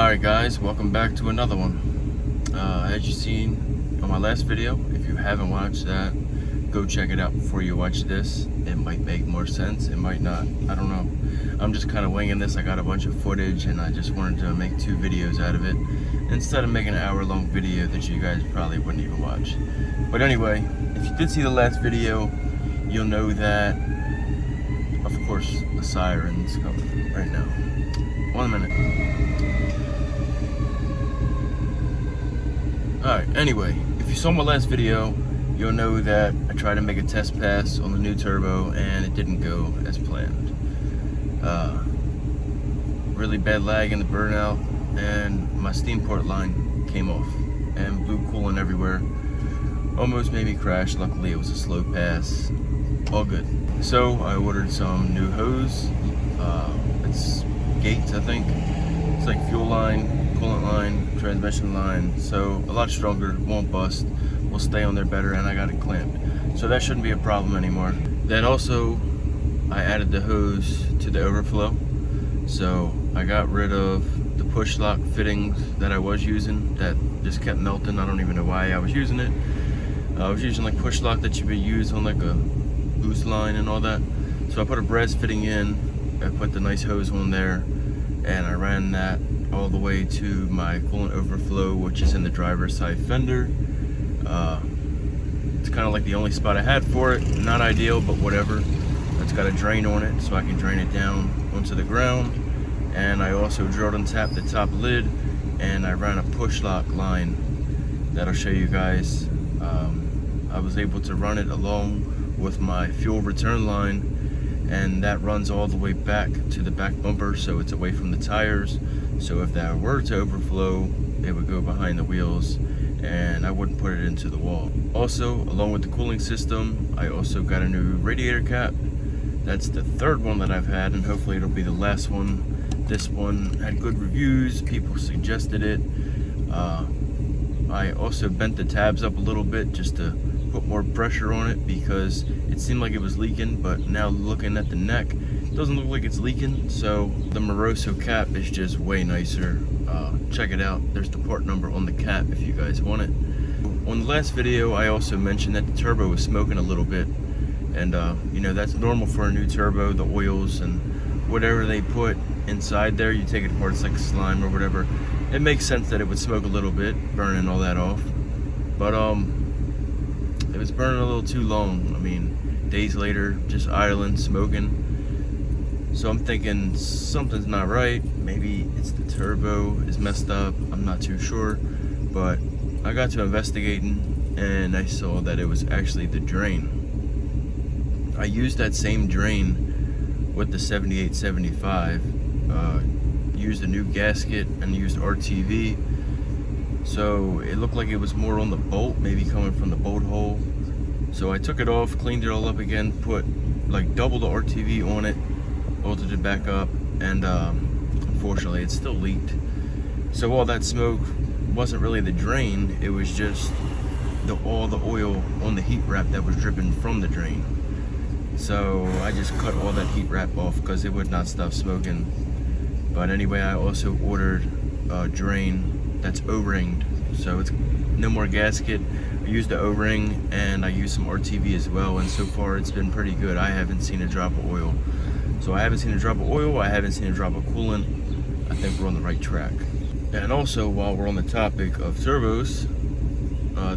Alright guys, welcome back to another one. As you seen on my last video, if you haven't watched that, go check it out before you watch this. It might make more sense, it might not, I don't know. I'm just kind of winging this. I got a bunch of footage and I just wanted to make 2 videos out of it instead of making an hour-long video that you guys probably wouldn't even watch. But anyway, if you did see the last video, you'll know that, of course, the siren's coming right now. 1 minute. Alright, anyway, if you saw my last video, you'll know that I tried to make a test pass on the new turbo and it didn't go as planned. Really bad lag in the burnout and my steam port line came off and blew coolant everywhere. Almost made me crash. Luckily it was a slow pass. All good. So I ordered some new hose. It's Gates, I think. It's like fuel line, coolant line, transmission line, so a lot stronger, won't bust, will stay on there better, and I got it clamped. So that shouldn't be a problem anymore. Then also, I added the hose to the overflow. So I got rid of the push lock fittings that I was using that just kept melting. I don't even know why I was using it. I was using like push lock that you would use on like a boost line and all that. So I put a brass fitting in, I put the nice hose on there, and I ran that all the way to my coolant overflow, which is in the driver's side fender. It's kind of like the only spot I had for it. Not ideal, but whatever. It's got a drain on it, so I can drain it down onto the ground. And I also drilled and tapped the top lid, and I ran a push lock line that I'll show you guys. I was able to run it along with my fuel return line, and that runs all the way back to the back bumper, so it's away from the tires. So if that were to overflow, it would go behind the wheels and I wouldn't put it into the wall. Also, along with the cooling system, I also got a new radiator cap. That's the 3rd one that I've had, and hopefully it'll be the last one. This one had good reviews, people suggested it. I also bent the tabs up a little bit just to put more pressure on it because it seemed like it was leaking, but now looking at the neck, it doesn't look like it's leaking. So the Moroso cap is just way nicer. Check it out. There's the part number on the cap if you guys want it. On the last video, I also mentioned that the turbo was smoking a little bit, and you know, that's normal for a new turbo. The oils and whatever they put inside there, you take it apart, it's like slime or whatever. It makes sense that it would smoke a little bit, burning all that off. But it was burning a little too long. I mean, days later, just idling, smoking. So I'm thinking something's not right. Maybe it's the turbo is messed up. I'm not too sure. But I got to investigating and I saw that it was actually the drain. I used that same drain with the 7875. Used a new gasket and used RTV. So it looked like it was more on the bolt, maybe coming from the bolt hole. So I took it off, cleaned it all up again, put like double the RTV on it, bolted it back up, and unfortunately it still leaked. So all that smoke wasn't really the drain, it was just all the oil on the heat wrap that was dripping from the drain. So I just cut all that heat wrap off because it would not stop smoking. But anyway, I also ordered a drain that's O-ringed, so it's no more gasket. I used the O-ring and I used some RTV as well, and so far it's been pretty good. I haven't seen a drop of oil. So I haven't seen a drop of oil, I haven't seen a drop of coolant. I think we're on the right track. And also, while we're on the topic of turbos,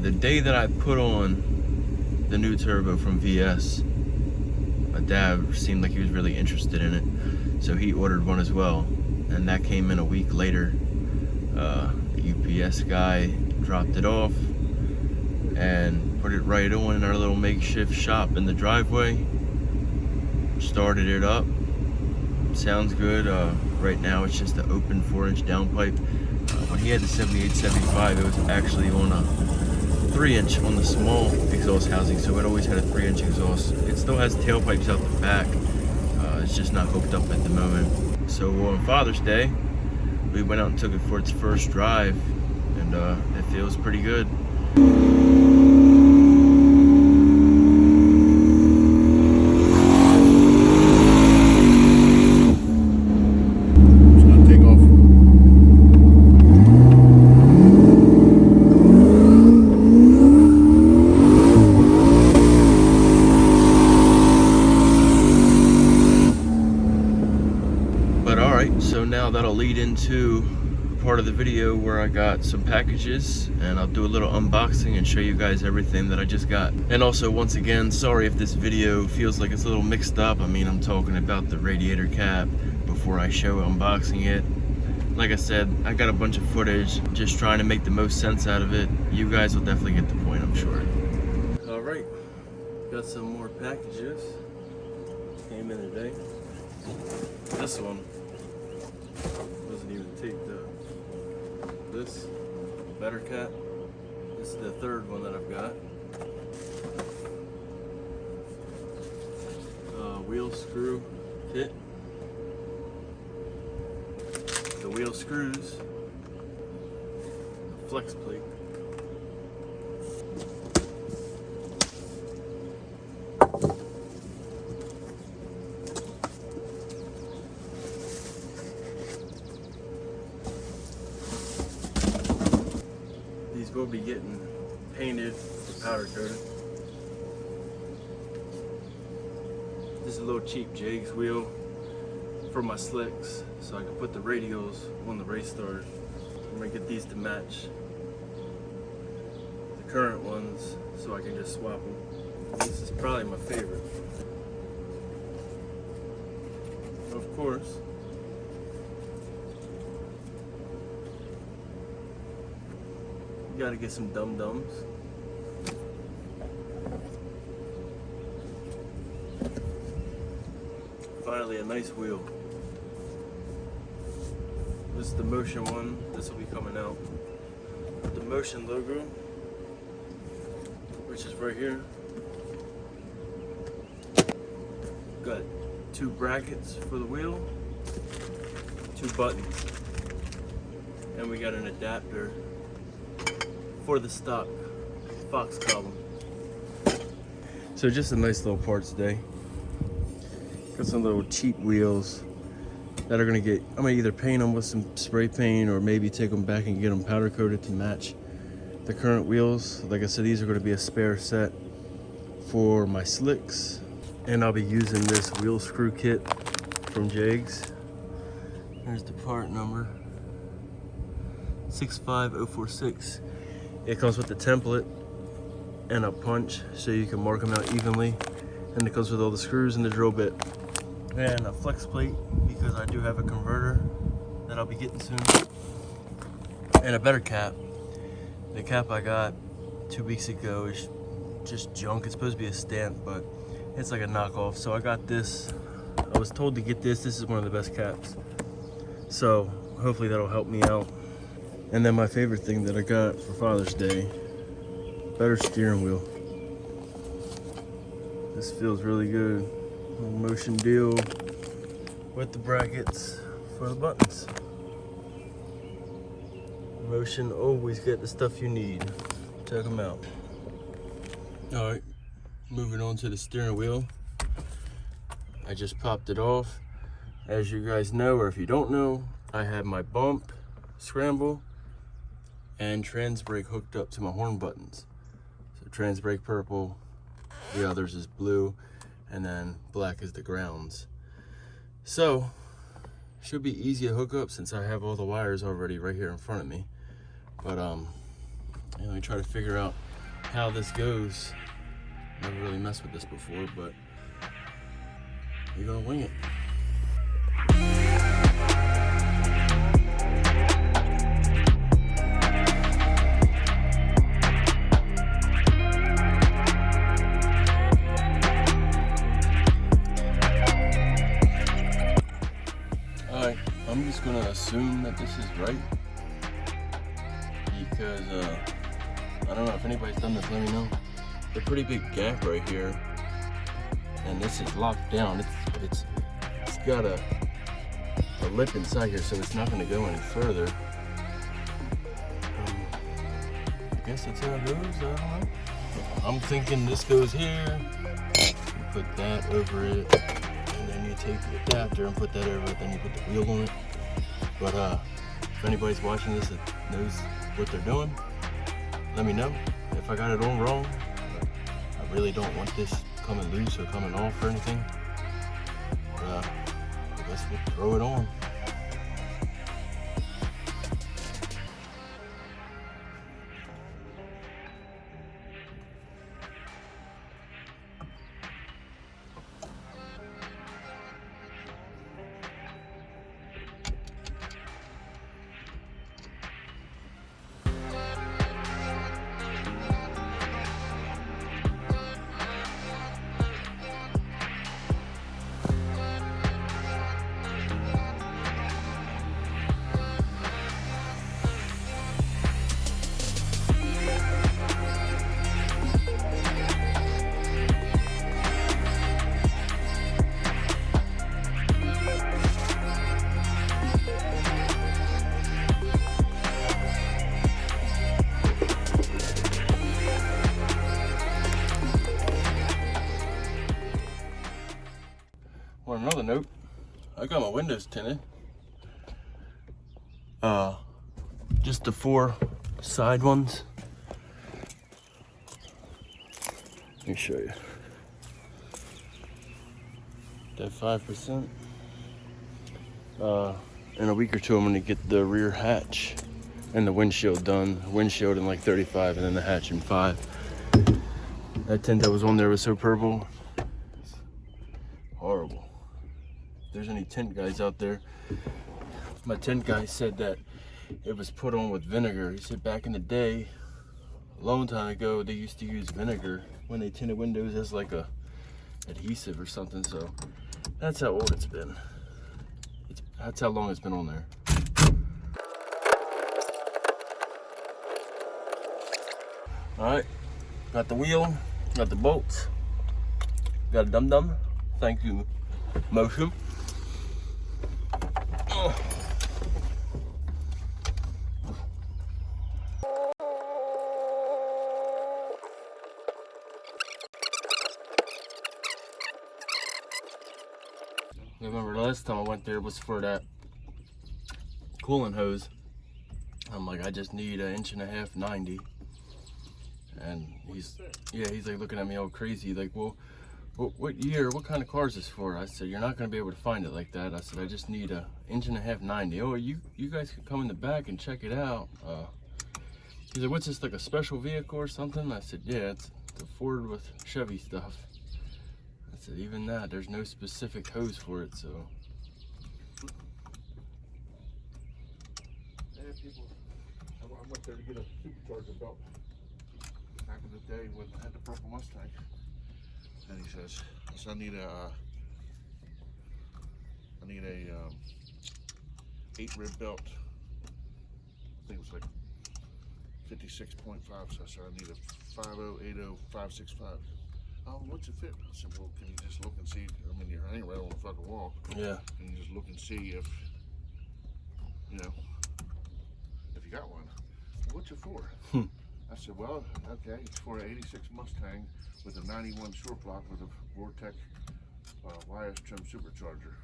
the day that I put on the new turbo from VS, my dad seemed like he was really interested in it, so he ordered one as well. And that came in a week later. The UPS guy dropped it off and put it right on in our little makeshift shop in the driveway. Started it up. Sounds good. Right now it's just an open 4-inch downpipe. When he had the 7875, it was actually on a 3-inch on the small exhaust housing, so it always had a 3-inch exhaust. It still has tailpipes out the back. It's just not hooked up at the moment. So on Father's Day, we went out and took it for its first drive, and it feels pretty good. Just gonna take off Alright, so now that'll lead into part of the video where I got some packages, and I'll do a little unboxing and show you guys everything that I just got. And also, once again, sorry if this video feels like it's a little mixed up. I mean, I'm talking about the radiator cap before I show unboxing it. Like I said, I got a bunch of footage, just trying to make the most sense out of it. You guys will definitely get the point, I'm sure. Alright, got some more packages. Came in today. This one doesn't even take this Radiator Cap. This is the third one that I've got. Wheel screw kit. The wheel screws, flex plate, these will be getting painted or powder coated. This is a little cheap Jegs wheel for my slicks, so I can put the radials when the race starts. I'm gonna get these to match the current ones so I can just swap them. This is probably my favorite. Of course, you gotta get some dum-dums. Finally, a nice wheel. This is the Motion one. This will be coming out. The Motion logo, which is right here. Got 2 brackets for the wheel, 2 buttons, and we got an adapter for the stock Fox column. So just a nice little part today. Got some little cheap wheels that are gonna get, I'm gonna either paint them with some spray paint or maybe take them back and get them powder coated to match the current wheels. Like I said, these are gonna be a spare set for my slicks. And I'll be using this wheel screw kit from Jegs. There's the part number, 65046. It comes with the template and a punch so you can mark them out evenly. And it comes with all the screws and the drill bit. And a flex plate, because I do have a converter that I'll be getting soon. And a better cap. The cap I got 2 weeks ago is just junk. It's supposed to be a stamp, but it's like a knockoff. So I got this. I was told to get this. This is one of the best caps. So hopefully that'll help me out. And then my favorite thing that I got for Father's Day, better steering wheel. This feels really good. Little Motion deal with the brackets for the buttons. Motion always get the stuff you need. Check them out. Alright, moving on to the steering wheel. I just popped it off. As you guys know, or if you don't know, I have my bump, scramble, and trans brake hooked up to my horn buttons. So trans brake purple, the others is blue, and then black is the grounds. So should be easy to hook up since I have all the wires already right here in front of me. But let me try to figure out how this goes. Never really messed with this before, but you're gonna wing it. I'm just gonna assume that this is right because I don't know if anybody's done this. Let me know. A pretty big gap right here, and this is locked down. It's got a lip inside here, so it's not gonna go any further. I guess that's how it goes. I don't know. I'm thinking this goes here. You put that over it. And then you take the adapter and put that over it, then you put the wheel on it. But if anybody's watching this that knows what they're doing, let me know if I got it all wrong. I really don't want this coming loose or coming off or anything. But I guess we'll throw it on. I got my windows tinted. Just the 4 side ones. Let me show you. That 5%. In a week or two, I'm gonna get the rear hatch and the windshield done. Windshield in like 35, and then the hatch in 5. That tint that was on there was so purple. It's horrible. If there's any tint guys out there, my tint guy said that it was put on with vinegar. He said back in the day, a long time ago, they used to use vinegar when they tinted windows as like a adhesive or something. So that's how old it's been. That's how long it's been on there. All right, got the wheel, got the bolts, got a dum-dum. Thank you, Motion. I remember last time I went there was for that coolant hose. I'm like, I just need 1.5 inch 90. And he's like looking at me all crazy, like, well, what year, what kind of car is this for? I said, you're not gonna be able to find it like that. I said, I just need 1.5 inch 90. Oh, you guys can come in the back and check it out. He's like, what's this, like a special vehicle or something? I said, yeah, it's a Ford with Chevy stuff. I said, even that, there's no specific hose for it, so. Yeah, people, I went there to get a supercharger belt back in the day when I had the purple Mustang. And he says, I need a 8-rib belt. I think it was like 56.5, so I said I need a 5080-565. Oh, what's it fit? I said, well, can you just look and see? I mean, you're hanging right on the fucking wall. Yeah. Can you just look and see if, you know, if you got one? Well, what's it for? I said, well, okay, it's for an 86 Mustang with a 91 short block with a Vortec YS trim supercharger.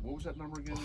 What was that number again?